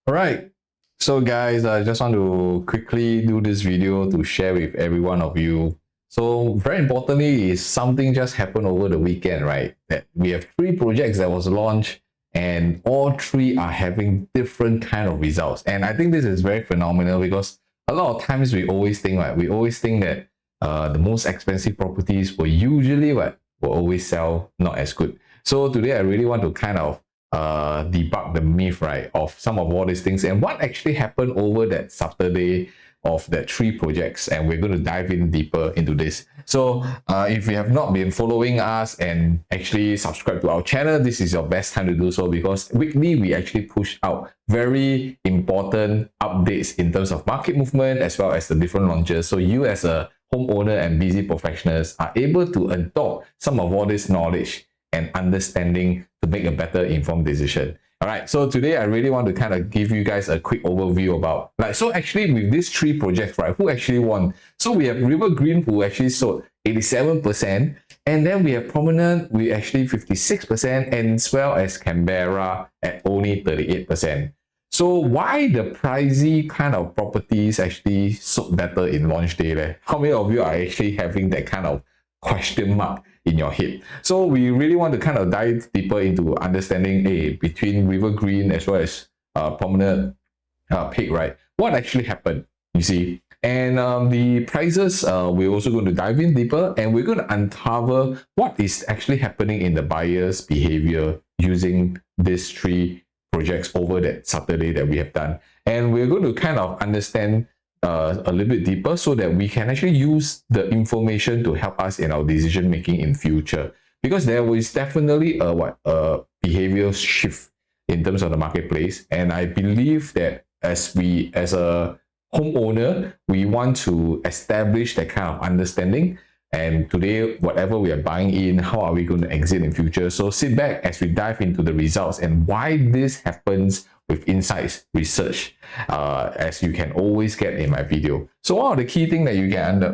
All right. So guys, I just want to quickly do this video to share with every one of you. So very importantly is something just happened over the weekend, right? That we have 3 projects that was launched and all 3 are having different kind of results. And I think this is very phenomenal because a lot of times we always think, right? We always think that the most expensive properties will usually will always sell not as good. So today I really want to kind of debug the myth, right, of some of all these things and what actually happened over that Saturday of that 3 projects, and we're going to dive in deeper into this. So if you have not been following us and actually subscribe to our channel, this is your best time to do so, because weekly we actually push out very important updates in terms of market movement as well as the different launches, so you as a homeowner and busy professionals are able to adopt some of all this knowledge and understanding to make a better informed decision. All right, so today I really want to kind of give you guys a quick overview about, so actually with these 3 projects, right, who actually won? So we have RiverGreen, who actually sold 87%, and then we have Promenade with actually 56%, and as well as Canberra at only 38%. So why the pricey kind of properties actually sold better in launch day? How many of you are actually having that kind of question mark in your head? So we really want to kind of dive deeper into understanding between RiverGreen as well as Promenade Peak, right? What actually happened, you see? And the prices, we're also going to dive in deeper, and we're going to uncover what is actually happening in the buyer's behavior using these 3 projects over that Saturday that we have done. And we're going to kind of understand a little bit deeper so that we can actually use the information to help us in our decision making in future, because there was definitely a behavior shift in terms of the marketplace. And I believe that as a homeowner, we want to establish that kind of understanding. And today, whatever we are buying in, how are we going to exit in future? So sit back as we dive into the results and why this happens with insights research, as you can always get in my video. So one of the key things that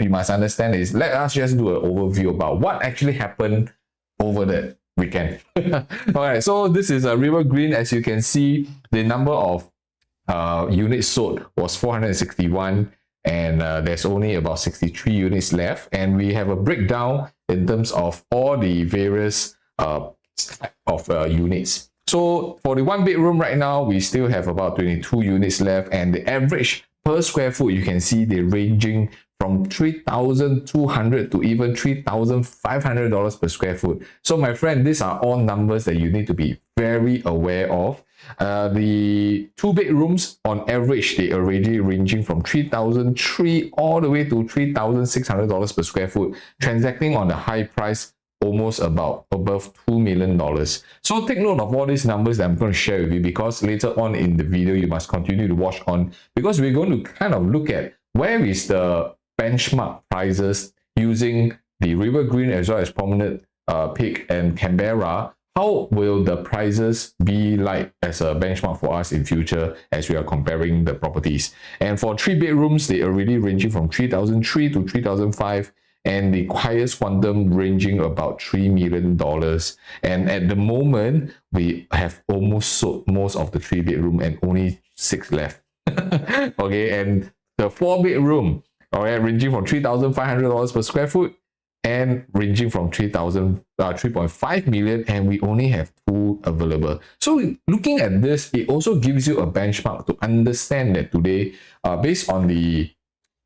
you must understand is, let us just do an overview about what actually happened over the weekend. All right, so this is a RiverGreen. As you can see, the number of units sold was 461, and there's only about 63 units left. And we have a breakdown in terms of all the various type of units. So for the 1-bedroom right now, we still have about 22 units left, and the average per square foot, you can see they're ranging from $3,200 to even $3,500 per square foot. So my friend, these are all numbers that you need to be very aware of. The 2 bedrooms on average, they already ranging from $3,300 all the way to $3,600 per square foot, transacting on the high price, almost about above $2 million. So take note of all these numbers that I'm going to share with you, because later on in the video, you must continue to watch on, because we're going to kind of look at where is the benchmark prices using the RiverGreen as well as Promenade Peak and Canberra. How will the prices be like as a benchmark for us in future as we are comparing the properties? And for 3 bedrooms, they are already ranging from $3,300 to $3,500, and the highest quantum ranging about $3 million. And at the moment, we have almost sold most of the 3-bedroom and only 6 left. Okay, and the 4-bedroom, all right, ranging from $3,500 per square foot and ranging from 3.5 million, and we only have 2 available. So looking at this, it also gives you a benchmark to understand that today, based on the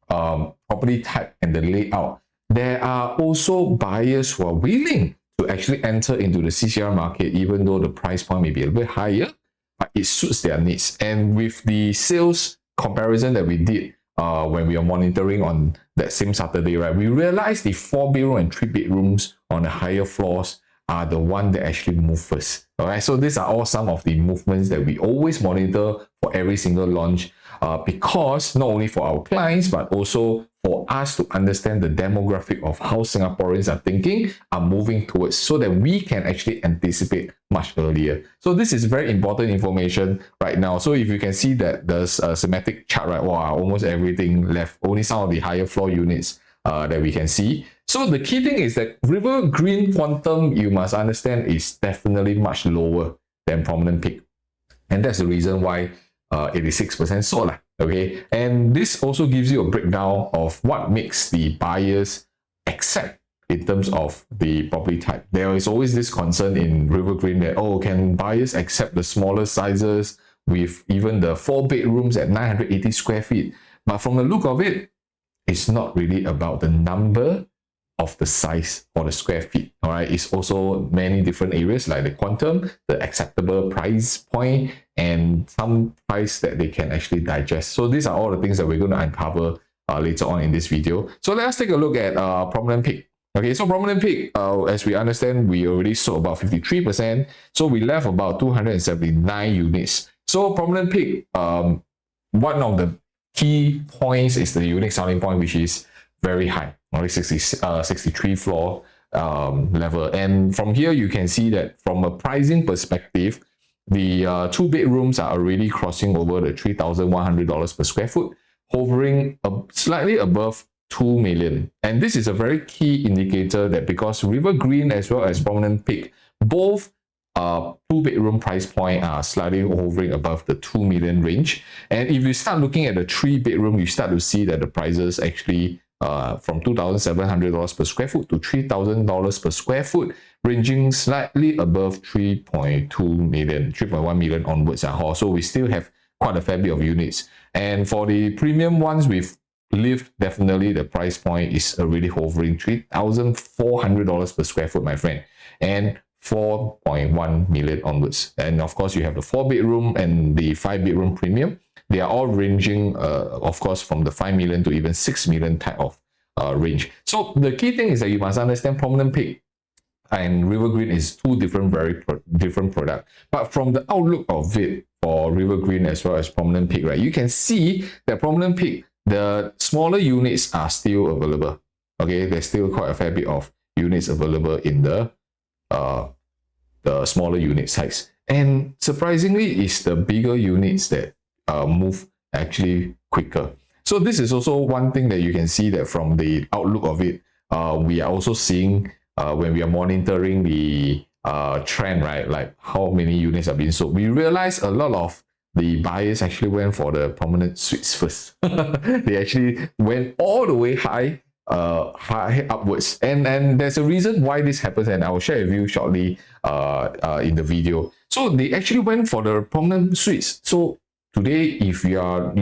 property type and the layout, there are also buyers who are willing to actually enter into the CCR market, even though the price point may be a little bit higher, but it suits their needs. And with the sales comparison that we did when we are monitoring on that same Saturday, right, we realized the 4-bedroom and 3-bedrooms on the higher floors are the one that actually move first. All right, so these are all some of the movements that we always monitor for every single launch, because not only for our clients, but also for us to understand the demographic of how Singaporeans are thinking, are moving towards, so that we can actually anticipate much earlier. So this is very important information right now. So if you can see that there's a schematic chart, right, wow, almost everything left, only some of the higher floor units that we can see. So the key thing is that RiverGreen quantum, you must understand, is definitely much lower than Promenade Peak. And that's the reason why 86% sold. Okay, and this also gives you a breakdown of what makes the buyers accept in terms of the property type. There is always this concern in RiverGreen that, oh, can buyers accept the smaller sizes with even the 4 bedrooms at 980 square feet? But from the look of it, it's not really about the number of the size or the square feet. All right, it's also many different areas like the quantum, the acceptable price point, and some price that they can actually digest. So these are all the things that we're going to uncover later on in this video. So let's take a look at Promenade Peak. Okay, so Promenade Peak, as we understand, we already sold about 53%. So we left about 279 units. So Promenade Peak, one of the key points is the unique selling point, which is very high, only 63 floor level. And from here, you can see that from a pricing perspective, the 2 bedrooms are already crossing over the $3,100 per square foot, hovering slightly above 2 million. And this is a very key indicator that because RiverGreen as well as Promenade Peak, both 2-bedroom price point are slightly hovering above the 2 million range. And if you start looking at the 3-bedroom, you start to see that the prices actually from $2,700 per square foot to $3,000 per square foot, ranging slightly above 3.2 million, 3.1 million onwards. So we still have quite a fair bit of units. And for the premium ones with lift, definitely the price point is already hovering $3,400 per square foot, my friend, and 4.1 million onwards. And of course, you have the 4-bedroom and the 5-bedroom premium. They are all ranging, of course, from the 5 million to even 6 million type of range. So the key thing is that you must understand Promenade Peak and RiverGreen is two different, different products. But from the outlook of it for RiverGreen as well as Promenade Peak, right, you can see that Promenade Peak, the smaller units are still available. Okay, there's still quite a fair bit of units available in the smaller unit size. And surprisingly, it's the bigger units that move actually quicker. So this is also one thing that you can see that from the outlook of it, we are also seeing when we are monitoring the trend, right? Like how many units are being sold. We realize a lot of the buyers actually went for the prominent suites first. They actually went all the way high upwards, and there's a reason why this happens, and I will share with you shortly in the video. So they actually went for the prominent suites. So today, if you are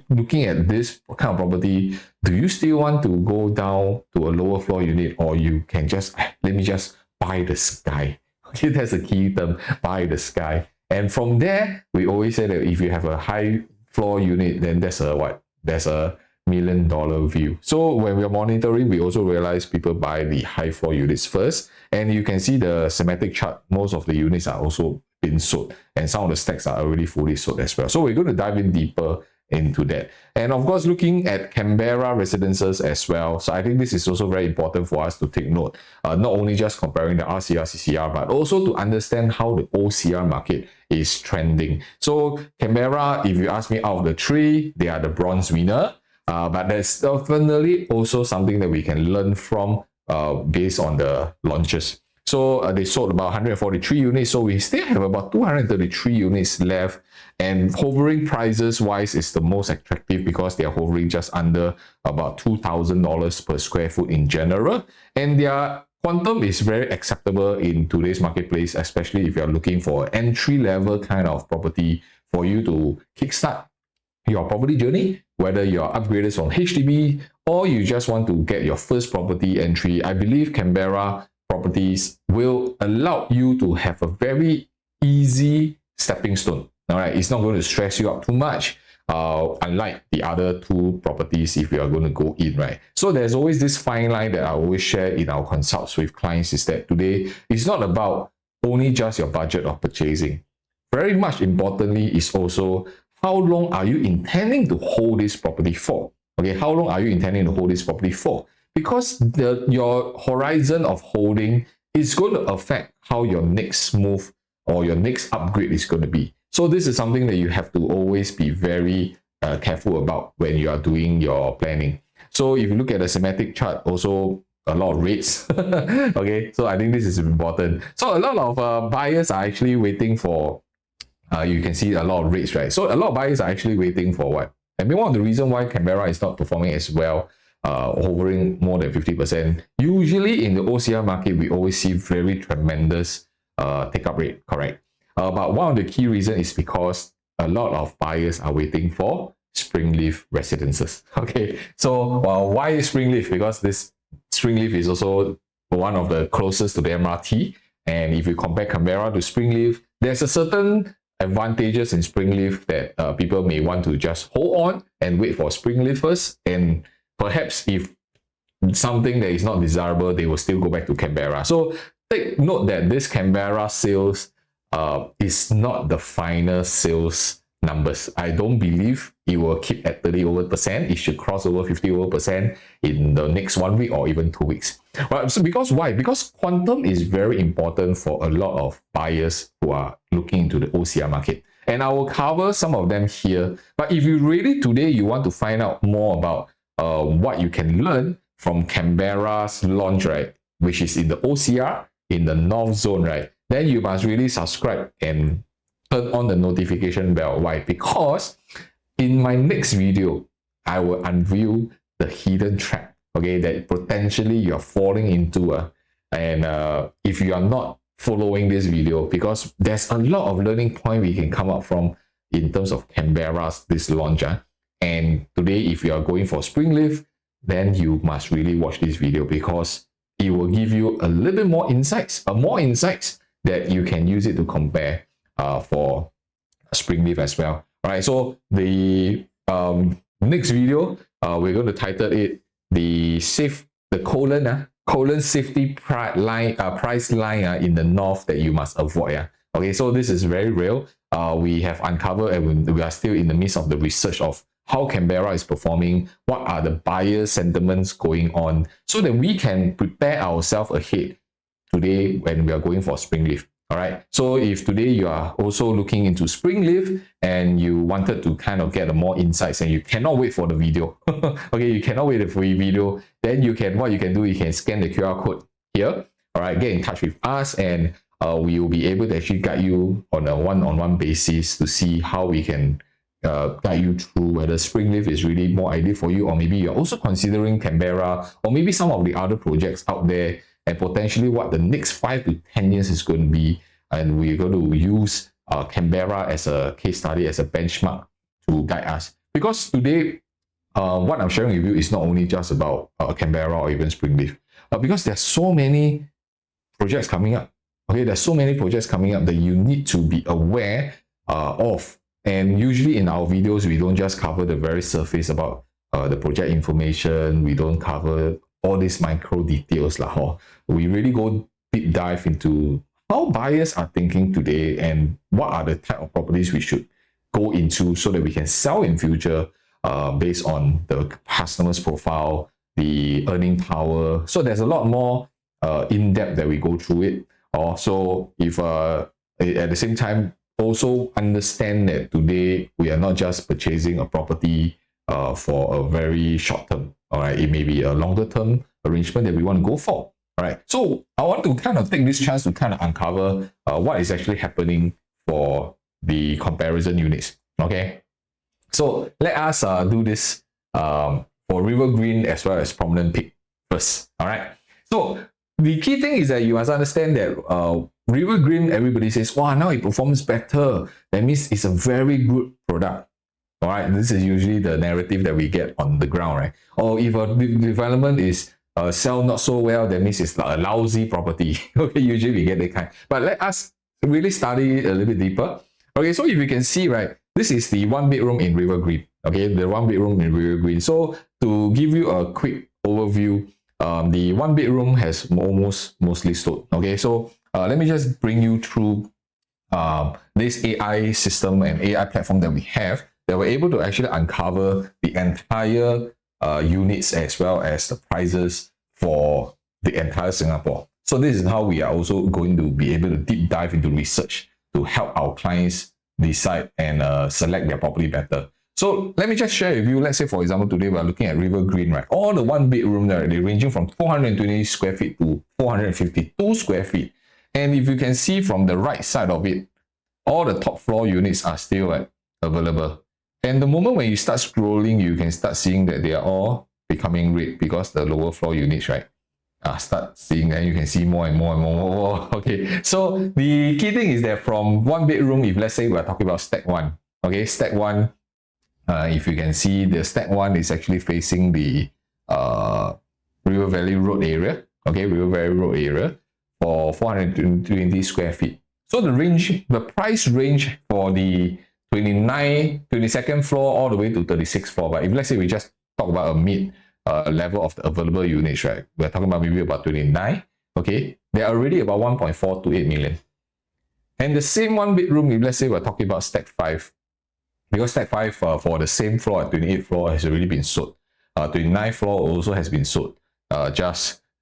looking at this kind of property, do you still want to go down to a lower floor unit, or you can just let me just buy the sky? Okay, that's a key term, buy the sky. And from there, we always say that if you have a high floor unit, then that's a what? There's a $1 million view. So when we're monitoring, we also realize people buy the high floor units first. And you can see the schematic chart, most of the units are also been sold, and some of the stacks are already fully sold as well. So we're going to dive in deeper into that. And of course, looking at Canberra Residences as well. So I think this is also very important for us to take note, not only just comparing the RCR, CCR, but also to understand how the OCR market is trending. So Canberra, if you ask me, out of the three, they are the bronze winner. But there's definitely also something that we can learn from based on the launches. So they sold about 143 units. So we still have about 233 units left. And hovering prices wise is the most attractive because they are hovering just under about $2,000 per square foot in general. And their quantum is very acceptable in today's marketplace, especially if you're looking for entry-level kind of property for you to kickstart your property journey, whether you're upgraded from HDB or you just want to get your first property entry. I believe Canberra properties will allow you to have a very easy stepping stone. All right, it's not going to stress you out too much, unlike the other two properties if you are going to go in, right? So there's always this fine line that I always share in our consults with clients, is that today it's not about only just your budget of purchasing. Very much importantly is also how long are you intending to hold this property for? Okay, how long are you intending to hold this property for? Because your horizon of holding is going to affect how your next move or your next upgrade is going to be. So this is something that you have to always be very careful about when you are doing your planning. So if you look at the schematic chart, also a lot of rates. Okay, so I think this is important. So a lot of buyers are actually waiting for you can see a lot of rates, right? So a lot of buyers are actually waiting for what? I mean, one of the reasons why Canberra is not performing as well, hovering more than 50%. Usually in the OCR market, we always see very tremendous take-up rate, correct? But one of the key reasons is because a lot of buyers are waiting for Springleaf Residences. Okay, so why Springleaf? Because this Springleaf is also one of the closest to the MRT. And if you compare Canberra to Springleaf, there's a certain advantages in Springleaf that people may want to just hold on and wait for Springleaf first. And perhaps if something that is not desirable, they will still go back to Canberra. So take note that this Canberra sales is not the final sales numbers. I don't believe it will keep at 30%. It should cross over 50% in the next 1 week or even 2 weeks. Right? So because why? Because quantum is very important for a lot of buyers who are looking into the OCR market. And I will cover some of them here. But if you really today you want to find out more about what you can learn from Canberra's launch, right, which is in the OCR, in the North Zone, right, then you must really subscribe and turn on the notification bell. Why? Because in my next video, I will unveil the hidden trap, okay, that potentially you're falling into. And if you are not following this video, because there's a lot of learning point we can come up from in terms of Canberra's this launch. And today, if you are going for Springleaf, then you must really watch this video because it will give you a little bit more insights, that you can use it to compare for Springleaf as well. All right, so the next video, we're going to title it the colon safety price line in the north that you must avoid. Okay, so this is very real. We have uncovered and we are still in the midst of the research of how Canberra is performing, what are the buyer sentiments going on, so that we can prepare ourselves ahead today when we are going for Springleaf. All right, so if today you are also looking into Springleaf and you wanted to kind of get more insights and you cannot wait for the video, okay, you cannot wait for the video, then what you can do, you can scan the QR code here. All right, get in touch with us and we will be able to actually guide you on a one-on-one basis to see how we can guide you through whether Springleaf is really more ideal for you, or maybe you're also considering Canberra, or maybe some of the other projects out there, and potentially what the next 5 to 10 years is going to be. And we're going to use Canberra as a case study, as a benchmark to guide us. Because today, what I'm sharing with you is not only just about Canberra or even Springleaf, because there's so many projects coming up. Okay, there's so many projects coming up that you need to be aware of. And usually in our videos, we don't just cover the very surface about the project information. We don't cover all these micro details. We really go deep dive into how buyers are thinking today and what are the type of properties we should go into so that we can sell in future based on the customer's profile, the earning power. So there's a lot more in-depth that we go through it. So if at the same time, also understand that today we are not just purchasing a property for a very short term. All right, it may be a longer term arrangement that we want to go for. All right, so I want to kind of take this chance to kind of uncover what is actually happening for the comparison units. Okay, so let us do this for RiverGreen as well as Promenade Peak first. All right, so the key thing is that you must understand that RiverGreen, everybody says, wow, now it performs better. That means it's a very good product. All right, this is usually the narrative that we get on the ground, right? Or if a development is sell not so well, that means it's a lousy property. Okay, usually we get that kind. But let us really study it a little bit deeper. Okay, so if you can see, right, this is the 1-bedroom in RiverGreen. Okay, the 1-bedroom in RiverGreen. So to give you a quick overview, the 1-bedroom has mostly sold. Okay, so let me just bring you through this AI system and AI platform that we have, that we're able to actually uncover the entire units as well as the prices for the entire Singapore. So this is how we are also going to be able to deep dive into research to help our clients decide and select their property better. So let me just share with you, let's say for example, today we're looking at RiverGreen, right? All the 1-bedroom there, they're ranging from 420 square feet to 452 square feet. And if you can see from the right side of it, all the top floor units are still available. And the moment when you start scrolling, you can start seeing that they are all becoming red because the lower floor units, right? Start seeing, and you can see more and more and more. Okay, so the key thing is that from one bedroom, if let's say we're talking about stack one, okay, stack one, if you can see, the stack one is actually facing the River Valley Road area, okay, River Valley Road area for 420 square feet. So the price range for the 22nd floor all the way to 36th floor. But if let's say we just talk about a mid level of the available units, right? We're talking about maybe about 29, okay? They're already about 1.4 to 8 million. And the same one bedroom, if let's say we're talking about stack 5, because stack 5 for the same floor at 28th floor has already been sold. 29th floor also has been sold.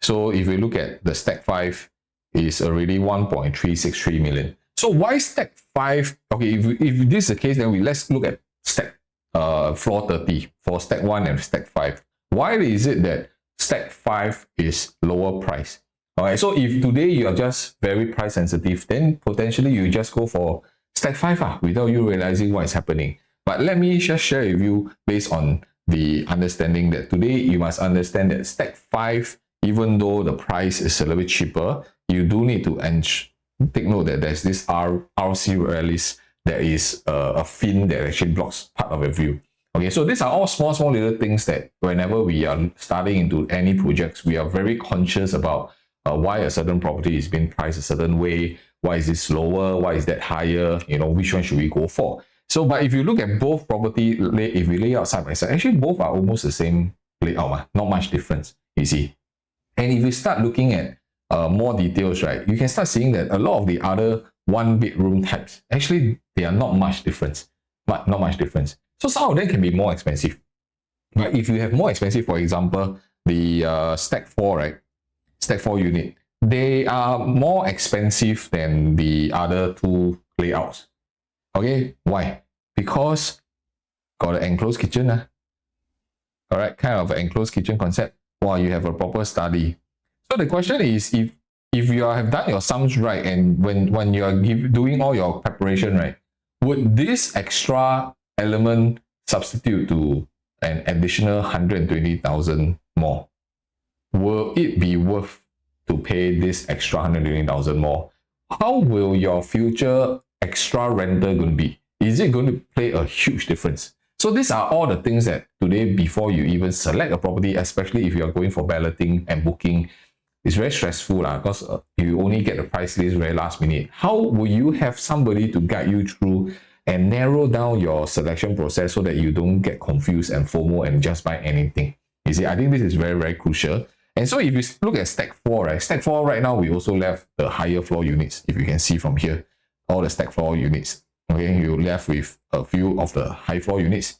So if we look at the stack 5, is already 1.363 million. So why stack 5? Okay, if this is the case, then let's look at stack floor 30 for stack 1 and stack 5. Why is it that stack 5 is lower price? Alright, so if today you are just very price sensitive, then potentially you just go for stack 5 without you realizing what is happening. But let me just share with you based on the understanding that today you must understand that stack 5, even though the price is a little bit cheaper, you do need to take note that there's this RC release that is a fin that actually blocks part of your view. Okay, so these are all small little things that whenever we are starting into any projects, we are very conscious about why a certain property is being priced a certain way. Why is this lower? Why is that higher? You know, which one should we go for? So, but if you look at both property, if we lay out side by side, actually both are almost the same layout, not much difference, you see. And if you start looking at more details, right, you can start seeing that a lot of the other one bedroom types, actually, they are not much difference, but not much difference. So some of them can be more expensive. But if you have more expensive, for example, the stack 4, right, stack 4 unit, they are more expensive than the other two layouts. Okay, why? Because got an enclosed kitchen. All right, kind of an enclosed kitchen concept. Wow, you have a proper study. So the question is, if you have done your sums right, and when you are doing all your preparation right, would this extra element substitute to an additional 120,000 more? Will it be worth to pay this extra 120,000 more? How will your future extra rental going to be? Is it going to play a huge difference? So these are all the things that today, before you even select a property, especially if you are going for balloting and booking, it's very stressful because you only get the price list very last minute. How will you have somebody to guide you through and narrow down your selection process so that you don't get confused and FOMO and just buy anything? You see, I think this is very crucial. And so if you look at stack 4, right, stack 4 right now, we also left the higher floor units. If you can see from here, all the stack floor units, okay, you're left with a few of the high floor units.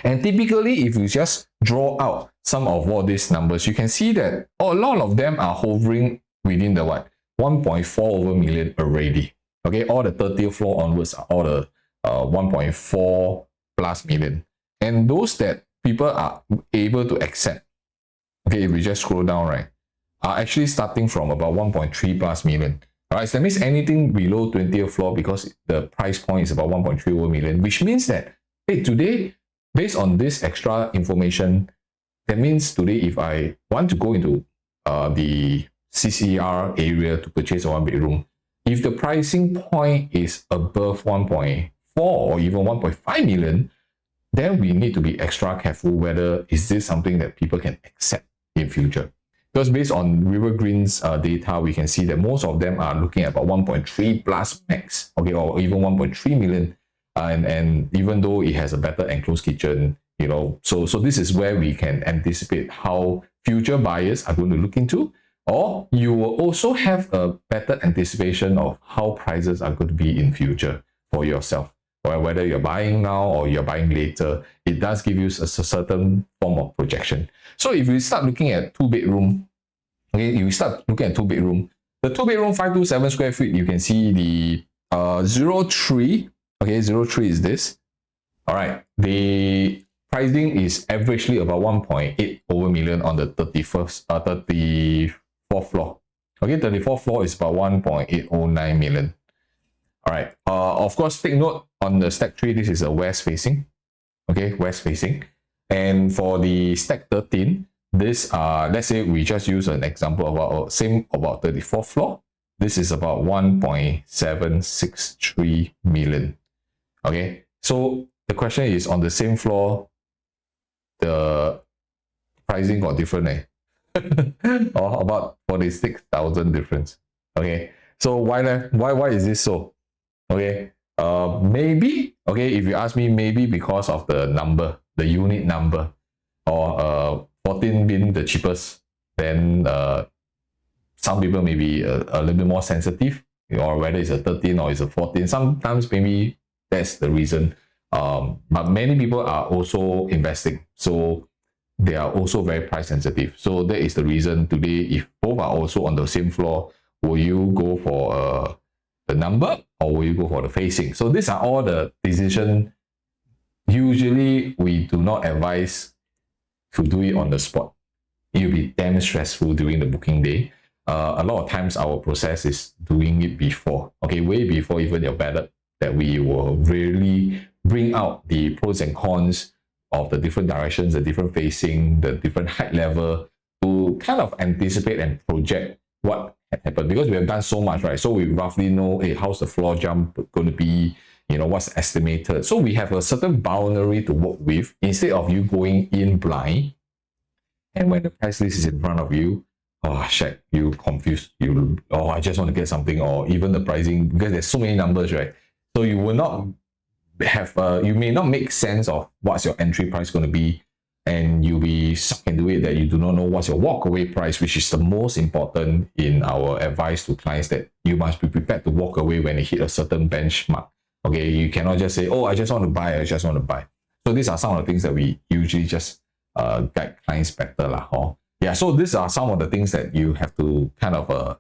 And typically, if you just draw out some of all these numbers, you can see that a lot of them are hovering within the 1.4 over million already. Okay, all the 30th floor onwards are all the 1.4 plus million. And those that people are able to accept, okay, if we just scroll down, right, are actually starting from about 1.3 plus million. All right, so that means anything below 20th floor, because the price point is about 1.3 over million, which means that, hey, today, based on this extra information, that means today if I want to go into the CCR area to purchase a one bedroom, if the pricing point is above 1.4 or even 1.5 million, then we need to be extra careful whether is this something that people can accept in future. Because based on RiverGreen's data, we can see that most of them are looking at about 1.3 plus max, okay, or even 1.3 million. And even though it has a better enclosed kitchen, you know, so this is where we can anticipate how future buyers are going to look into, or you will also have a better anticipation of how prices are going to be in future for yourself. Or whether you're buying now or you're buying later, it does give you a certain form of projection. So if you start looking at 2-bedroom, okay, you start looking at 2-bedroom, the 2-bedroom 527 square feet, you can see the 03. Okay, 03 is this. All right, the pricing is averagely about 1.8 over million on the 34th floor. Okay, 34th floor is about 1.809 million. All right. Of course, take note on the stack 3, this is a west facing. Okay, west facing. And for the stack 13, this let's say we just use an example about same about 34th floor. This is about 1.763 million. Okay, so the question is, on the same floor, the pricing got different, or about 46,000 difference. Okay, so why is this so? Okay, maybe, okay, if you ask me, maybe because of the number, the unit number, or 14 being the cheapest, then some people may be a little bit more sensitive, or whether it's a 13 or it's a 14. Sometimes maybe that's the reason. But many people are also investing, so they are also very price sensitive. So that is the reason today, if both are also on the same floor, will you go for the number, or will you go for the facing? So these are all the decision. Usually we do not advise to do it on the spot. It'll be damn stressful during the booking day. A lot of times our process is doing it before, okay, way before even your ballot, that we will really bring out the pros and cons of the different directions, the different facing, the different height level, to kind of anticipate and project what had happened, because we have done so much, right? So we roughly know, hey, how's the floor jump going to be, you know, what's estimated. So we have a certain boundary to work with, instead of you going in blind, and when the price list is in front of you, oh shit, you confused, you, oh, I just want to get something, or even the pricing, because there's so many numbers, right? So you will not have, you may not make sense of what's your entry price going to be, and you'll be sucked into it that you do not know what's your walk-away price, which is the most important in our advice to clients, that you must be prepared to walk away when they hit a certain benchmark. Okay, you cannot just say, oh, I just want to buy, I just want to buy. So these are some of the things that we usually just guide clients better lah. Yeah, so these are some of the things that you have to kind of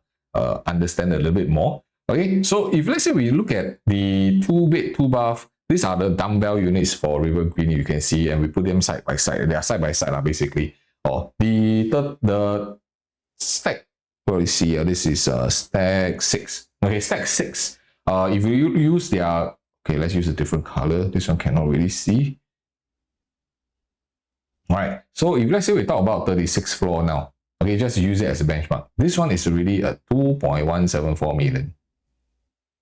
understand a little bit more. Okay, so if let's say we look at the 2-bed, 2-bath, these are the dumbbell units for RiverGreen, you can see, and we put them side by side. They are side by side basically. The stack, what you see, this is stack 6. Okay, stack 6. If you use their, okay, let's use a different color. This one cannot really see. All right, so if let's say we talk about 36th floor now, okay, just use it as a benchmark. This one is really a 2.174 million.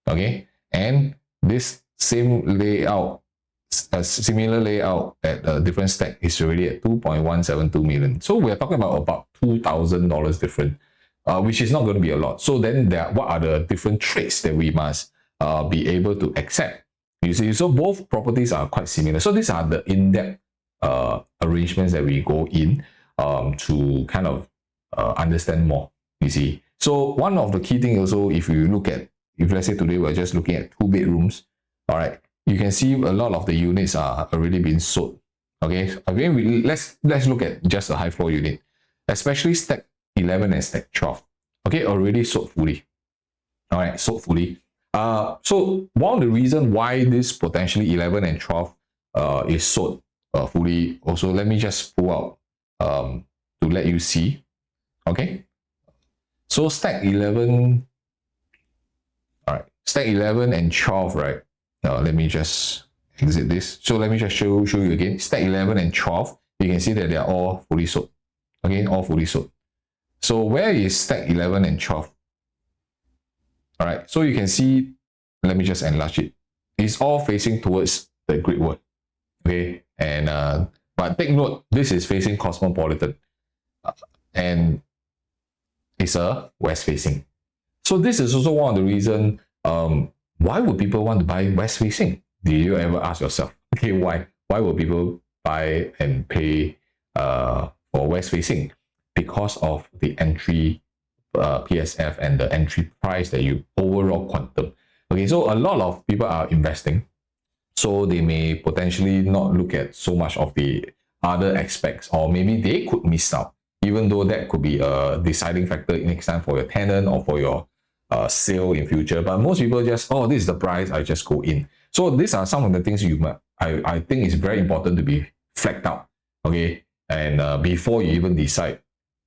Okay, and this same layout, a similar layout at a different stack is already at 2.172 million. So we're talking about $2,000 different, which is not going to be a lot. So then what are the different traits that we must be able to accept? You see, so both properties are quite similar. So these are the in-depth arrangements that we go in to kind of understand more, you see. So one of the key things also, if you look at, if let's say today we're just looking at 2 bedrooms, all right, you can see a lot of the units are already being sold. Okay, again, let's look at just a high floor unit, especially stack 11 and stack 12. Okay, already sold fully. All right, sold fully. So one of the reasons why this potentially 11 and 12 is sold fully, also let me just pull out to let you see. Okay, so stack 11, all right, stack 11 and 12, right? Now let me just exit this. So let me just show you again. Stack 11 and 12, you can see that they are all fully sold. Again, all fully sold. So where is stack 11 and 12? All right, so you can see, let me just enlarge it. It's all facing towards the Great Wall. Okay, and but take note, this is facing Cosmopolitan, and it's a west facing. So this is also one of the reasons why would people want to buy west facing? Do you ever ask yourself, okay, why would people buy and pay for west facing? Because of the entry PSF and the entry price that you overall quantum. Okay, so a lot of people are investing, so they may potentially not look at so much of the other aspects, or maybe they could miss out, even though that could be a deciding factor next time for your tenant or for your sale in future. But most people just, oh, this is the price, I just go in. So these are some of the things I think is very important to be flagged out. Okay, and before you even decide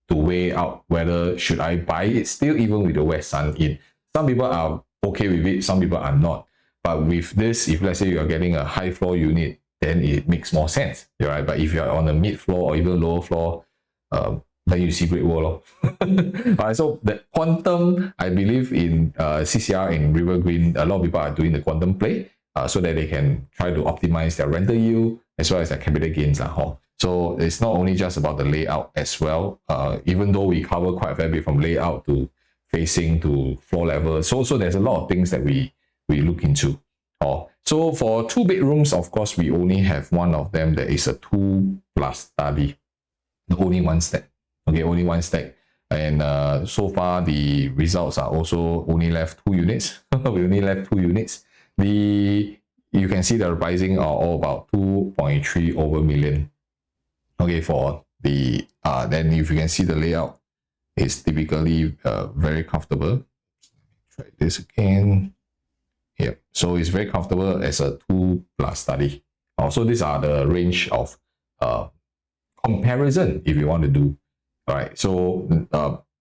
to weigh out whether should I buy it still, even with the West Sun in. Some people are okay with it, some people are not. But with this, if let's say you are getting a high floor unit, then it makes more sense, right? But if you're on a mid floor or even lower floor, then you see Great Wall. Alright, so the quantum, I believe in CCR in RiverGreen, a lot of people are doing the quantum play so that they can try to optimize their rental yield as well as their capital gains. So it's not only just about the layout as well, even though we cover quite a fair bit from layout to facing to floor level. So there's a lot of things that we look into. So for 2 bedrooms, of course, we only have one of them that is a 2+ study. Only one stack. Okay, only one stack. And so far, the results are also only left 2 units. We only left 2 units. You can see the pricing are all about 2.3 over million. Okay, for the then if you can see the layout is typically very comfortable. Try this again. Yep. So it's very comfortable as a 2+ study. So these are the range of comparison if you want to do. All right. So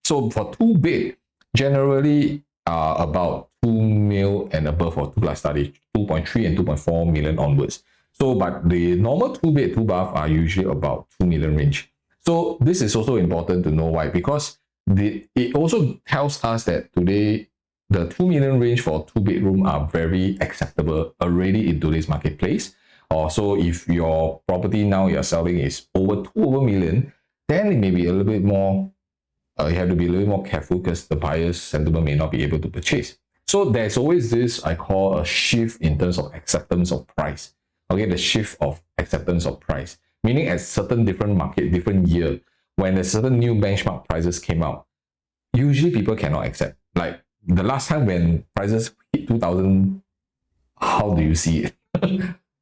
for 2 bed, generally about 2 mil and above for 2+ study, 2.3 and 2.4 million onwards. So, but the normal 2 bed, 2 bath are usually about 2 million range. So this is also important to know why, because it also tells us that today the 2 million range for 2 bedroom are very acceptable already in today's marketplace. So if your property now you're selling is over 2 million, then it may be a little bit more, you have to be a little bit more careful because the buyer's sentiment may not be able to purchase. So there's always this, I call a shift in terms of acceptance of price. Okay, the shift of acceptance of price, meaning at certain different market, different year, when a certain new benchmark prices came out, usually people cannot accept. Like the last time when prices hit 2,000, how do you see it?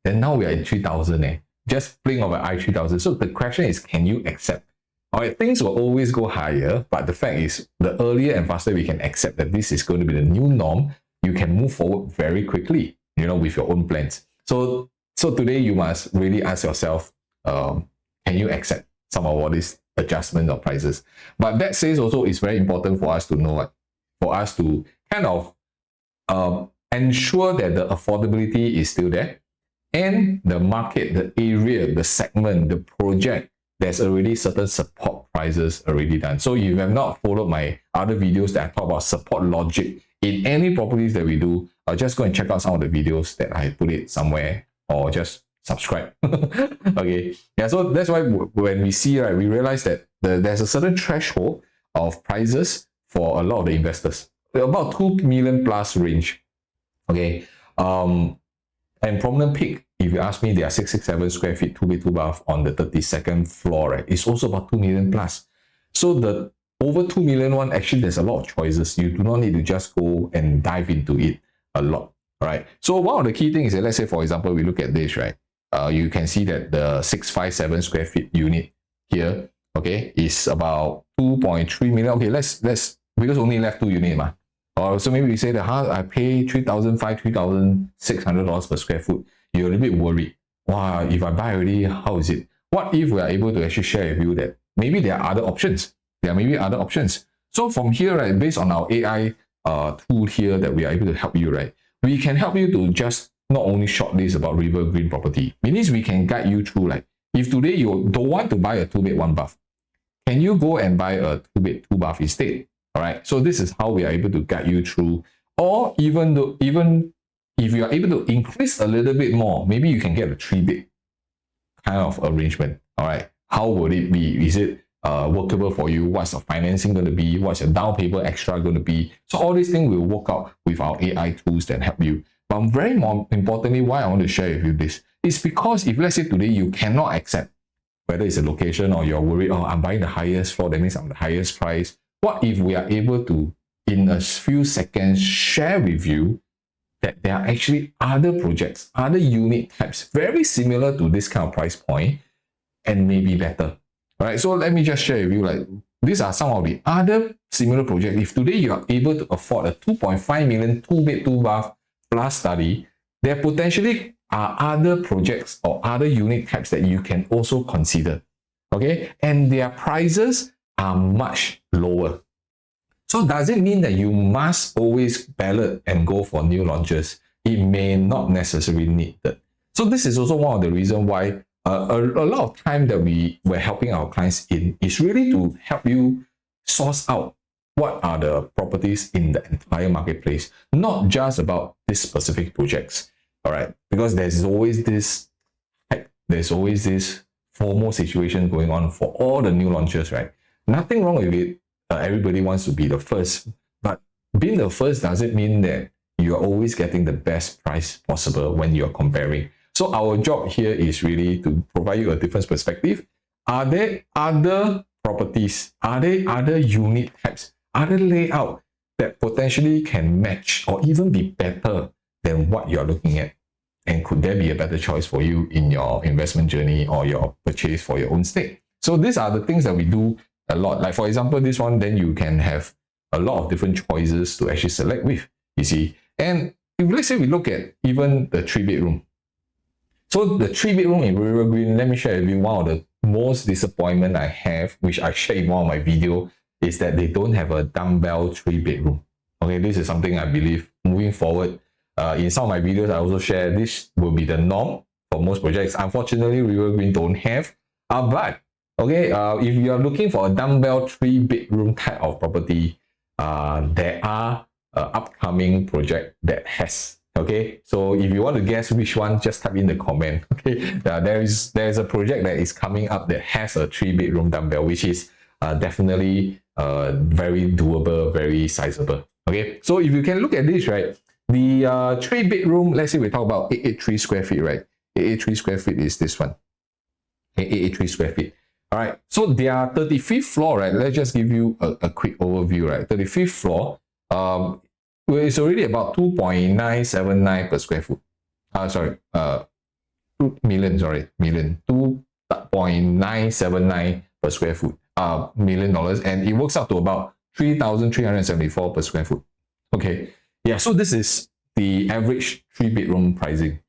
Then now we are at 3,000, just playing over I-3000. So the question is, can you accept? All right, things will always go higher, but the fact is, the earlier and faster we can accept that this is going to be the new norm, you can move forward very quickly, with your own plans. So today you must really ask yourself, can you accept some of all these adjustments of prices? But that says also it's very important for us to know, for us to kind of ensure that the affordability is still there, and the market, the area, the segment, the project, there's already certain support prices already done. So if you have not followed my other videos that I talk about support logic in any properties that we do, just go and check out some of the videos that I put it somewhere, or just subscribe. Okay, yeah, so that's why when we see, right, we realize that there's a certain threshold of prices for a lot of the investors, about 2 million plus range. Okay, and Promenade Peak, if you ask me, they are 667 square feet, 2 bed, 2 bath on the 32nd floor, right? It's also about 2 million plus. So the over 2 million one, actually, there's a lot of choices. You do not need to just go and dive into it a lot, right? So one of the key things is that, let's say, for example, we look at this, right? You can see that the 657 square feet unit here, okay, is about 2.3 million. Okay, let's because only left 2 units, so maybe we say that I pay $3,500, $3,600 per square foot. You're a little bit worried. Wow, if I buy already, how is it? What if we are able to actually share with you that maybe there are other options? There may be other options. So from here, right, based on our AI tool here that we are able to help you, right, we can help you to just not only shortlist about RiverGreen property. Means we can guide you through, like, if today you don't want to buy a 2 bed, 1 bath, can you go and buy a 2 bed, 2 bath instead? All right, so this is how we are able to guide you through. Or even if you are able to increase a little bit more, maybe you can get a 3 bed kind of arrangement. All right, how would it be? Is it workable for you? What's the financing going to be? What's your down payment extra going to be? So all these things will work out with our AI tools that help you. But very more importantly, why I want to share with you this is because if, let's say, today you cannot accept whether it's a location or you're worried, oh, I'm buying the highest floor, that means I'm the highest price. What if we are able to, in a few seconds, share with you that there are actually other projects, other unit types, very similar to this kind of price point, and maybe better. All right, so let me just share with you, like, these are some of the other similar projects. If today you are able to afford a 2.5 million 2 bed 2 bath plus study, there potentially are other projects or other unit types that you can also consider. Okay, and their prices are much lower. So does it mean that you must always ballot and go for new launches? It may not necessarily need that. So this is also one of the reasons why a lot of time that we're helping our clients in is really to help you source out what are the properties in the entire marketplace, not just about these specific projects. All right, because there's always this formal situation going on for all the new launches, right? Nothing wrong with it. Everybody wants to be the first, but being the first doesn't mean that you're always getting the best price possible when you're comparing. So our job here is really to provide you a different perspective. Are there other properties? Are there other unit types? Other layout that potentially can match or even be better than what you're looking at? And could there be a better choice for you in your investment journey or your purchase for your own stake? So these are the things that we do a lot. Like for example, this one, then you can have a lot of different choices to actually select with, you see. And if let's say we look at even the 3-bedroom. So the 3-bedroom in RiverGreen, let me share with you one of the most disappointment I have, which I shared in one of my videos, is that they don't have a dumbbell 3-bedroom. Okay, this is something I believe moving forward. In some of my videos, I also share this will be the norm for most projects. Unfortunately, RiverGreen don't have. But okay, if you are looking for a dumbbell 3-bedroom type of property, there are upcoming project that has. Okay, so if you want to guess which one, just type in the comment. Okay, there is a project that is coming up that has a 3-bedroom dumbbell, which is definitely very doable, very sizable. Okay, so if you can look at this, right? The 3-bedroom, let's say we talk about 883 square feet, right? 883 square feet is this one. 883 square feet. All right. So their 35th floor, right? Let's just give you a quick overview, right? 35th floor, it's already about 2.979 per square foot. 2.979 per square foot. Million dollars, and it works out to about 3,374 per square foot. Okay. Yeah, so this is the average 3-bedroom pricing.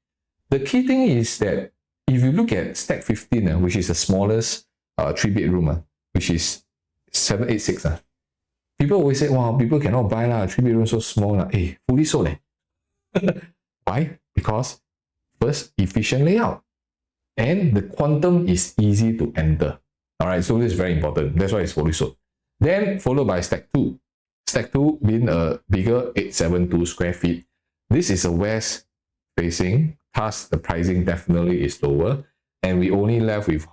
The key thing is that if you look at stack 15, which is the smallest 3-bedroom, which is 786, people always say, wow, people cannot buy 3-bedroom so small. Hey, fully sold. Why? Because first, efficient layout, and the quantum is easy to enter. All right, so this is very important. That's why it's fully sold. Then followed by stack 2. Stack 2 being a bigger 872 square feet. This is a west facing, thus the pricing definitely is lower. And we only left with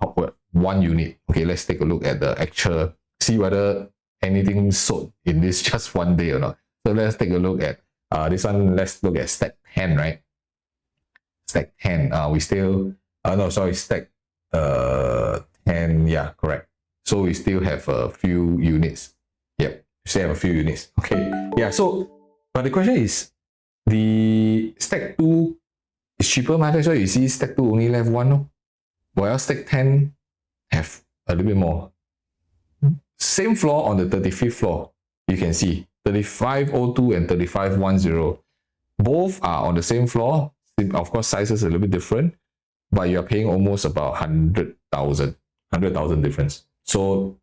one unit. Okay, let's take a look at the actual, see whether anything sold in this just one day or not. So let's take a look at this one. Let's look at stack 10, right? Stack 10, we still, stack 10, yeah, correct. So we still have a few units. Yep. Still have a few units. Okay. Yeah. So, but the question is, the stack 2 is cheaper, that's why you see stack 2 only left one. No? While stack 10 have a little bit more. Same floor on the 35th floor. You can see 3502 and 3510. Both are on the same floor. Of course, sizes are a little bit different, but you're paying almost about 100,000 difference. So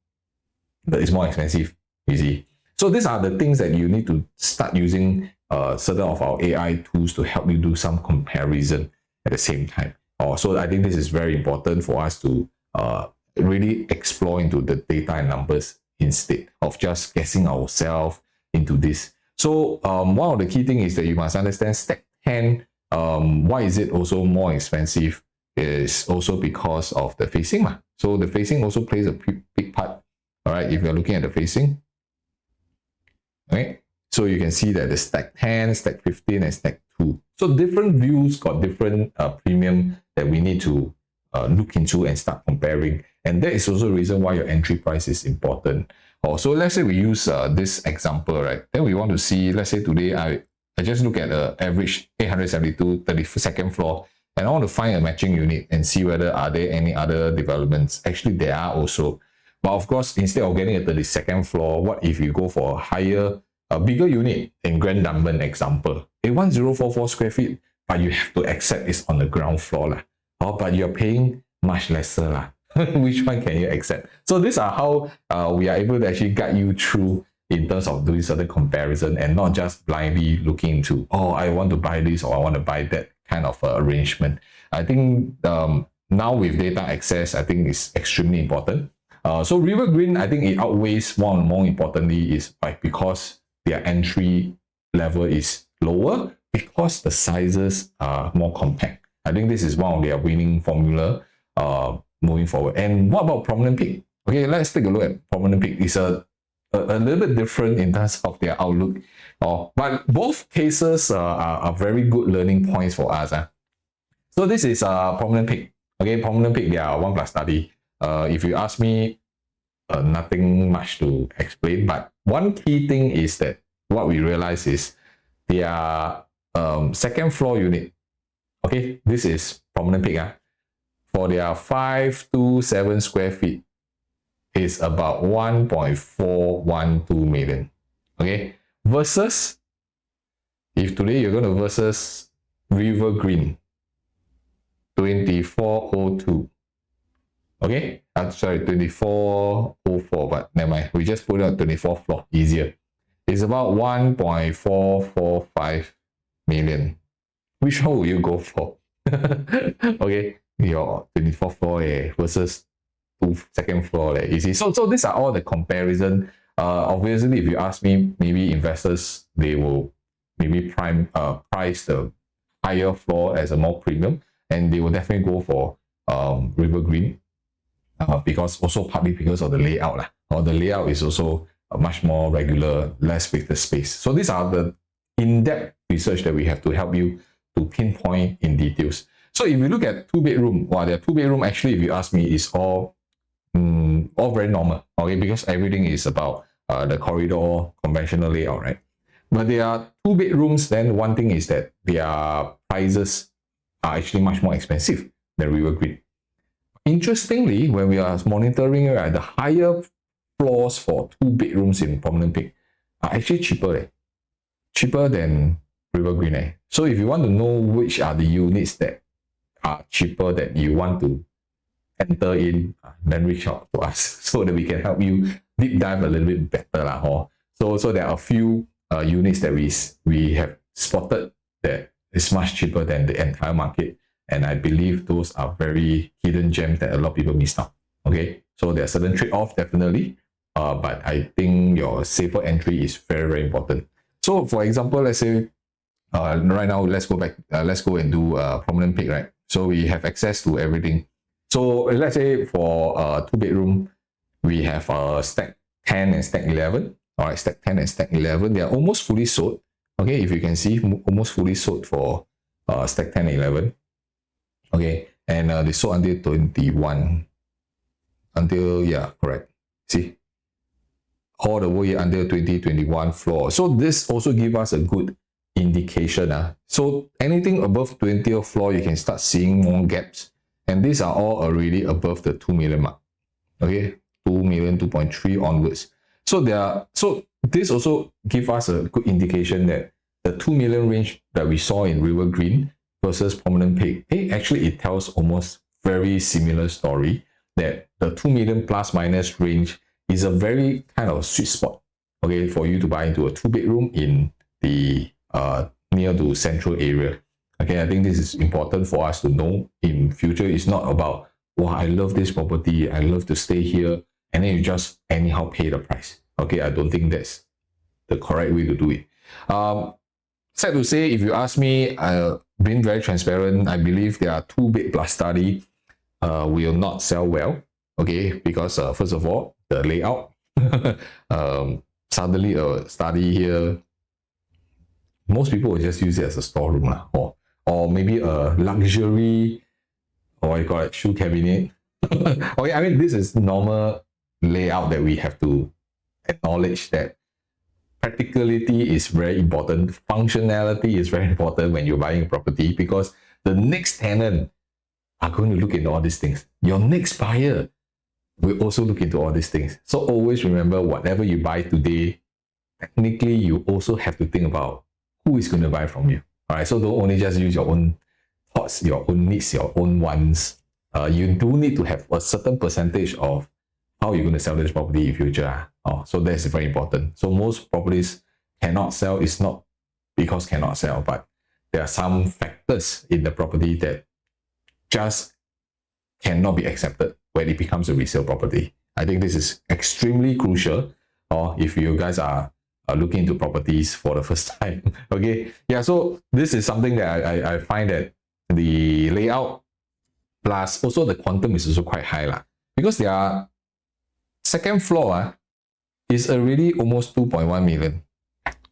that is more expensive. You see. So these are the things that you need to start using certain of our AI tools to help you do some comparison at the same time. So I think this is very important for us to really explore into the data and numbers instead of just guessing ourselves into this. So one of the key things is that you must understand stack 10. Why is it also more expensive? Is also because of the facing. So the facing also plays a big part. All right, if you're looking at the facing. Right, so you can see that the stack 10, stack 15, and stack 2. So different views got different premium that we need to look into and start comparing. And that is also the reason why your entry price is important. So let's say we use this example, right? Then we want to see, let's say today I just look at the average 872 32nd floor, and I want to find a matching unit and see whether are there any other developments. Actually, there are also. But of course, instead of getting a 32nd floor, what if you go for a bigger unit in Grand Dunman example? A 1044 square feet, but you have to accept it's on the ground floor. But you're paying much lesser. Which one can you accept? So these are how we are able to actually guide you through in terms of doing certain comparison and not just blindly looking into, oh, I want to buy this or I want to buy that kind of arrangement. I think now with data access, I think it's extremely important. So RiverGreen, I think it outweighs one more importantly is because their entry level is lower because the sizes are more compact. I think this is one of their winning formula moving forward. And what about Promenade Peak? Okay, let's take a look at Promenade Peak. It's a little bit different in terms of their outlook. But both cases are very good learning points for us. So this is Promenade Peak. Okay, Promenade Peak, they are 1+ study. If you ask me, nothing much to explain. But one key thing is that what we realize is their second floor unit. Okay, this is Promenade Peak. For their 527 square feet is about 1.412 million. Okay, versus if today you're going to versus RiverGreen 2402. Okay, I'm sorry, 2404, but never mind. We just put it on 24th floor, easier. It's about 1.445 million. Which one will you go for? Okay, your 24th floor versus second floor. You see, so these are all the comparison. Obviously, if you ask me, maybe investors, they will maybe price the higher floor as a more premium, and they will definitely go for RiverGreen. Because also partly because of the layout, or the layout is also much more regular, less with the space. So these are the in-depth research that we have to help you to pinpoint in details. So if you look at 2-bedroom, their 2-bedroom actually, if you ask me, is all very normal. Okay, because everything is about the corridor conventional layout, right? But there are 2 bedrooms. Then one thing is that their prices are actually much more expensive than RiverGreen. Interestingly, when we are monitoring, the higher floors for 2 bedrooms in Promenade Peak are actually cheaper than RiverGreen. So if you want to know which are the units that are cheaper that you want to enter in, then reach out to us so that we can help you deep dive a little bit better. So there are a few units that we have spotted that is much cheaper than the entire market. And I believe those are very hidden gems that a lot of people miss out. Okay, so there are certain trade-offs definitely, but I think your safer entry is very, very important. So for example, let's say right now, let's go and do Promenade Peak, right? So we have access to everything. So let's say for 2-bedroom, we have stack 10 and stack 11. All right, stack 10 and stack 11. They are almost fully sold. Okay, if you can see, almost fully sold for stack 10 and 11. Okay, and they sold until 21. Yeah, correct. See, all the way until 2021 floor. So this also gives us a good indication. So anything above 20th floor, you can start seeing more gaps. And these are all already above the 2 million mark. Okay, 2 million, 2.3 onwards. So this also gives us a good indication that the 2 million range that we saw in RiverGreen versus Promenade Peak, actually it tells almost very similar story, that the 2 million plus minus range is a very kind of sweet spot, okay, for you to buy into a 2-bedroom in the near to central area. Okay, I think this is important for us to know in future. It's not about, wow, I love this property, I love to stay here, and then you just anyhow pay the price. Okay, I don't think that's the correct way to do it. Sad to say, if you ask me, being very transparent, I believe there are 2-bed plus study will not sell well. Okay, because first of all, the layout. Suddenly a study here, most people will just use it as a storeroom, or maybe a luxury, or what you call it, shoe cabinet. Okay, I mean, this is normal layout that we have to acknowledge that practicality is very important. Functionality is very important when you're buying a property, because the next tenant are going to look into all these things. Your next buyer will also look into all these things. So always remember, whatever you buy today, technically you also have to think about who is going to buy from you. All right, so don't only just use your own thoughts, your own needs, your own wants. You do need to have a certain percentage of how you're going to sell this property in future. So that's very important. So most properties cannot sell. It's not because cannot sell, but there are some factors in the property that just cannot be accepted when it becomes a resale property. I think this is extremely crucial, or if you guys are looking into properties for the first time. Okay, yeah, so this is something that I find that the layout plus also the quantum is also quite high lah, because their second floor is already almost 2.1 million.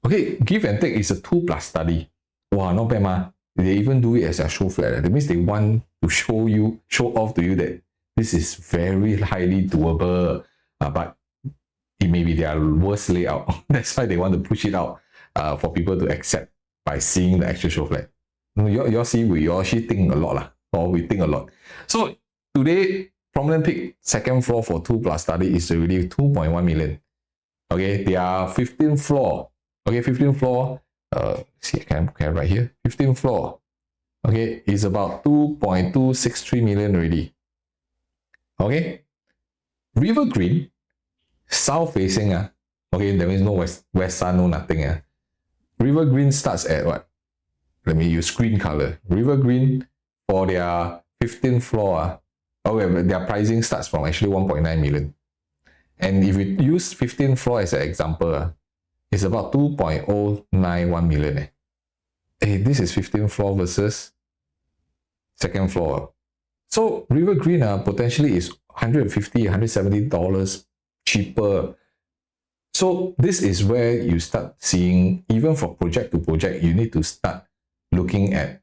Okay, give and take is a 2+ study. Wow, not bad ma. They even do it as a show flat. That means they want to show off to you that this is very highly doable. But it may be their worst layout. That's why they want to push it out for people to accept by seeing the actual show flat. You all see, we actually think a lot lah, or we think a lot. So today, Promenade Peak second floor for 2+ study is already 2.1 million. Okay, their 15th floor. Okay, 15th floor. See, can I right here? 15th floor. Okay, is about 2.263 million already. Okay, RiverGreen, south facing. Okay, that means no west sun, no nothing. RiverGreen starts at what? Let me use green color. RiverGreen for their 15th floor. Their pricing starts from actually 1.9 million. And if we use 15th floor as an example, it's about 2.091 million. Hey, this is 15th floor versus second floor. So RiverGreen potentially is $150, $170 cheaper. So this is where you start seeing, even for project to project, you need to start looking at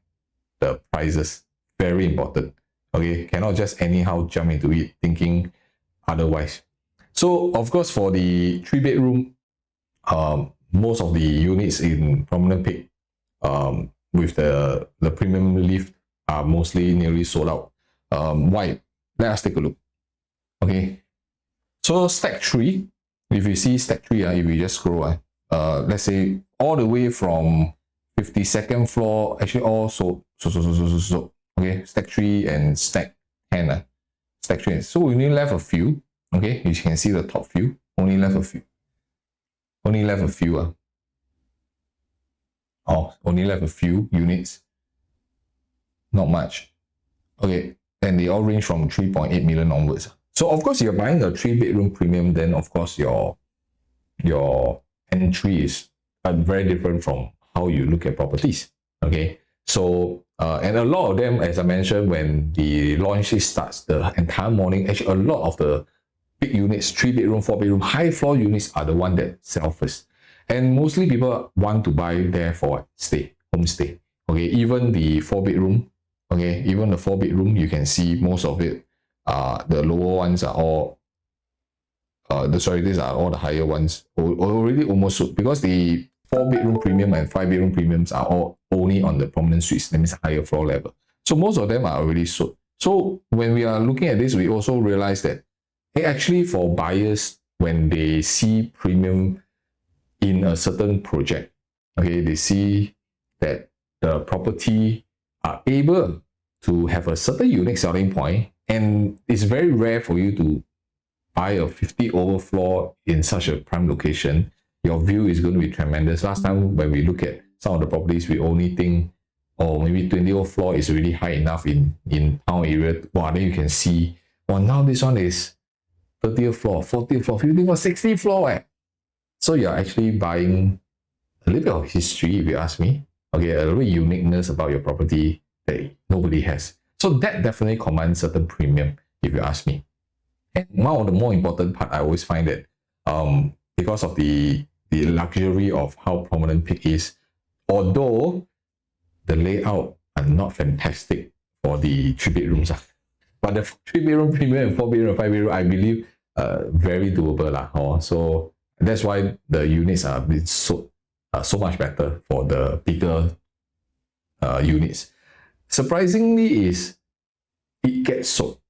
the prices. Very important. Okay, cannot just anyhow jump into it thinking otherwise. So of course, for the 3-bedroom, most of the units in Promenade Peak with the premium lift are mostly nearly sold out. Why? Let us take a look. Okay, so stack 3, if you see stack 3, if you just scroll, let's say all the way from 52nd floor, actually all so okay, stack 3 and stack 10, stack 3. So we only left a few. Okay, you can see the top few. Only left a few. Only left a few. Only left a few units. Not much. Okay, and they all range from 3.8 million onwards. So of course, you're buying a 3-bedroom premium, then of course your entry is very different from how you look at properties. Okay, so and a lot of them, as I mentioned, when the launch starts, the entire morning, actually a lot of the big units, 3-bedroom, 4-bedroom, high floor units are the one that sell first. And mostly people want to buy there for what? Homestay. Okay, even the 4-bedroom, okay, even the 4-bedroom, you can see most of it, the lower ones are all, these are all the higher ones, already almost sold, because the 4-bedroom premium and 5-bedroom premiums are all only on the prominent suites, that means higher floor level. So most of them are already sold. So when we are looking at this, we also realize that actually for buyers, when they see premium in a certain project, okay, they see that the property are able to have a certain unique selling point, and it's very rare for you to buy a 50 over floor in such a prime location. Your view is going to be tremendous. Last time when we look at some of the properties, we only think, oh, maybe 20 over floor is really high enough in town area. Wow, then you can see, well, now this one is 30th floor, 40th floor, 50th floor, 60th floor. So you're actually buying a little bit of history, if you ask me. Okay, a little uniqueness about your property that nobody has. So that definitely commands certain premium, if you ask me. And one of the more important part, I always find that because of the luxury of how Promenade Peak is, although the layout are not fantastic for the 3-bedrooms, but the 3-bedroom premium and 4-bedroom, 5-bedroom, I believe very doable lah. So that's why the units are so much better for the bigger units. Surprisingly is it gets sold.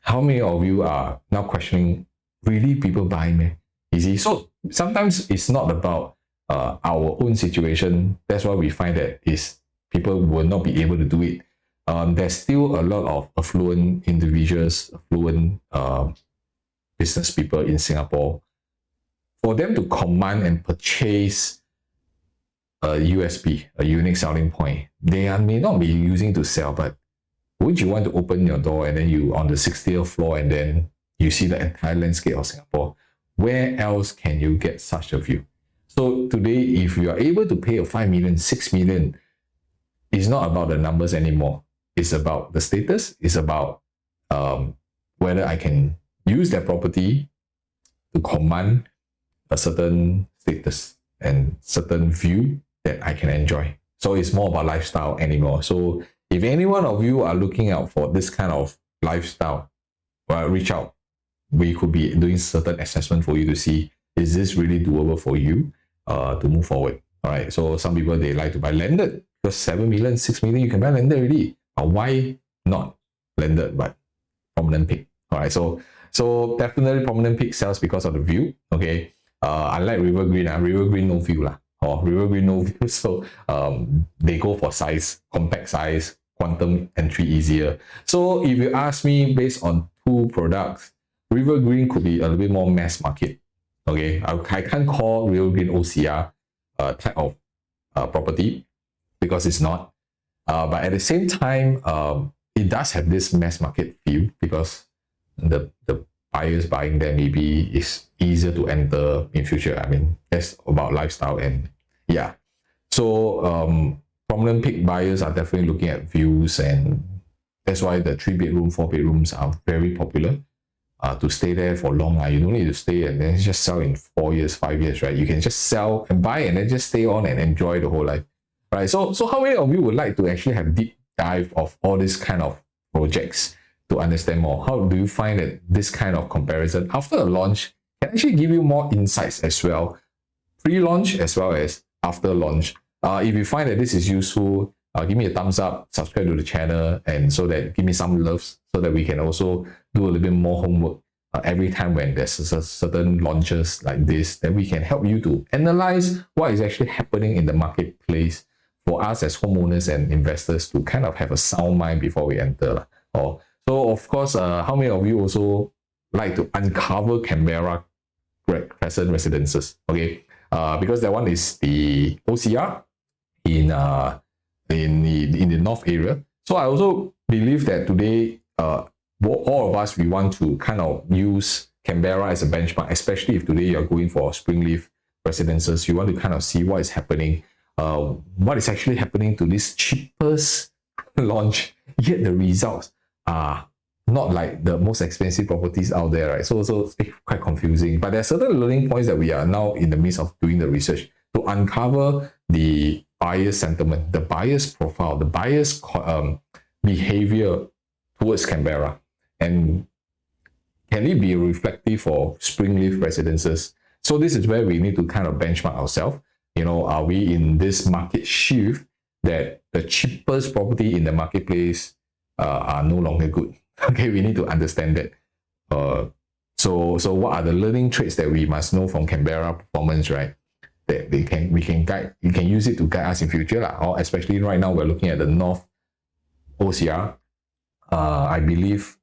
How many of you are now questioning, really people buy me? Easy. So sometimes it's not about our own situation. That's why we find that is people will not be able to do it. There's still a lot of affluent individuals, affluent business people in Singapore for them to command and purchase a USP, a unique selling point, may not be using to sell, but would you want to open your door and then you on the 60th floor and then you see the entire landscape of Singapore? Where else can you get such a view? So today, if you are able to pay a 5 million, 6 million, it's not about the numbers anymore. It's about the status. It's about whether I can use that property to command a certain status and certain view that I can enjoy. So it's more about lifestyle anymore. So if any one of you are looking out for this kind of lifestyle, well, reach out. We could be doing certain assessment for you to see, is this really doable for you to move forward? All right. So some people, they like to buy landed because 7 million, 6 million, you can buy landed already. Why not landed, but Promenade Peak? All right. So definitely Promenade Peak sells because of the view. Okay. Unlike RiverGreen, RiverGreen no view lah. Or RiverGreen no view. So they go for size, compact size, quantum entry easier. So if you ask me, based on two products, RiverGreen could be a little bit more mass market. Okay, I can't call RiverGreen OCR type of property because it's not. But at the same time, it does have this mass market feel because the buyers buying there maybe is easier to enter in future. I mean, that's about lifestyle and yeah. So Promenade Peak buyers are definitely looking at views, and that's why the 3-bedroom, 4-bedrooms are very popular. To stay there for long. You don't need to stay and then just sell in 4 years, 5 years, right? You can just sell and buy and then just stay on and enjoy the whole life, right? So how many of you would like to actually have deep dive of all these kind of projects to understand more? How do you find that this kind of comparison after a launch can actually give you more insights as well, pre-launch as well as after launch? If you find that this is useful, give me a thumbs up, subscribe to the channel, and so that give me some loves so that we can also do a little bit more homework every time when there's certain launches like this, that we can help you to analyze what is actually happening in the marketplace for us as homeowners and investors to kind of have a sound mind before we enter. So of course, how many of you also like to uncover Canberra Crescent Residences? Okay, because that one is the OCR in the North area. So I also believe that today, all of us, we want to kind of use Canberra as a benchmark, especially if today you're going for Springleaf Residences. You want to kind of see what is happening, what is actually happening to this cheapest launch, yet the results are not like the most expensive properties out there, right? So it's quite confusing. But there are certain learning points that we are now in the midst of doing the research to uncover the buyer's sentiment, the buyer's profile, the buyer's behavior towards Canberra. And can it be reflective for Springleaf Residences? So this is where we need to kind of benchmark ourselves. Are we in this market shift that the cheapest property in the marketplace are no longer good? Okay, we need to understand that. So what are the learning traits that we must know from Canberra performance, right? That we can use it to guide us in future, or especially right now we're looking at the North-OCR. I believe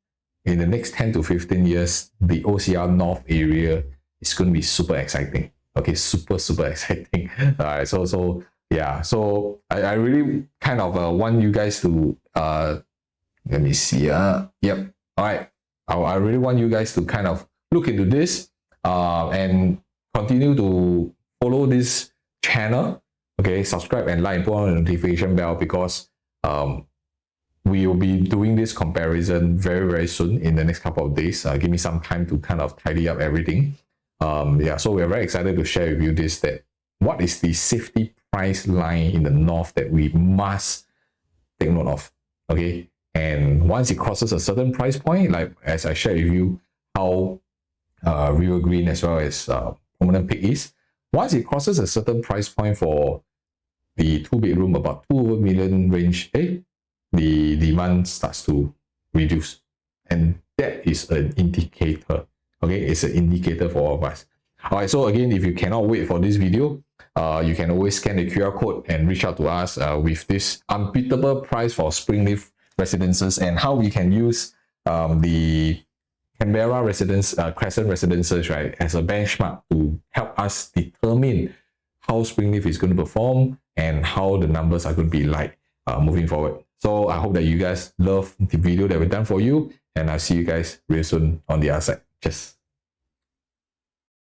in the next 10 to 15 years, the OCR North area is going to be super exciting. Okay, super exciting. Alright, so yeah, so I really kind of want you guys to let me see. Yep. Alright, I really want you guys to kind of look into this and continue to follow this channel. Okay, subscribe and like and put on the notification bell, because we will be doing this comparison very soon in the next couple of days. Give me some time to kind of tidy up everything. Yeah, so we're very excited to share with you this, that what is the safety price line in the north that we must take note of. Okay, and once it crosses a certain price point, like as I shared with you how RiverGreen as well as Promenade Peak is, once it crosses a certain price point for the 2-bedroom, about 2 million range, the demand starts to reduce, and that is an indicator. Okay, it's an indicator for all of us. All right, so again, if you cannot wait for this video, you can always scan the QR code and reach out to us with this unbeatable price for Springleaf Residences, and how we can use the Canberra Crescent Residences, right, as a benchmark to help us determine how Springleaf is going to perform and how the numbers are going to be like moving forward. So I hope that you guys love the video that we've done for you, and I'll see you guys real soon on the other side. Cheers.